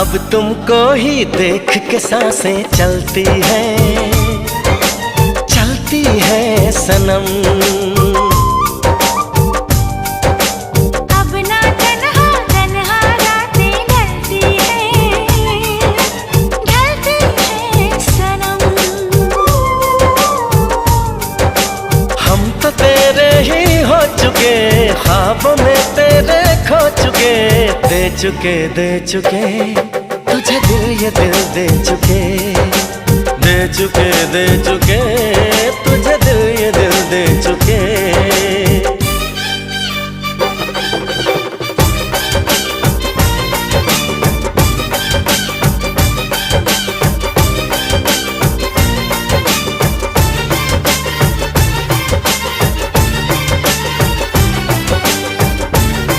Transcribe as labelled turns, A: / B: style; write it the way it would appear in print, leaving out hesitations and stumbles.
A: अब तुमको ही देख के सांसें चलती है सनम।
B: अब ना तन्हा तन्हा रातें ढलती है सनम।
A: हम तो तेरे ही हो चुके, ख्वाबों में तेरे खो चुके, दे चुके तुझे दिल, ये दिल दे चुके तुझे दिल, ये दिल दे चुके।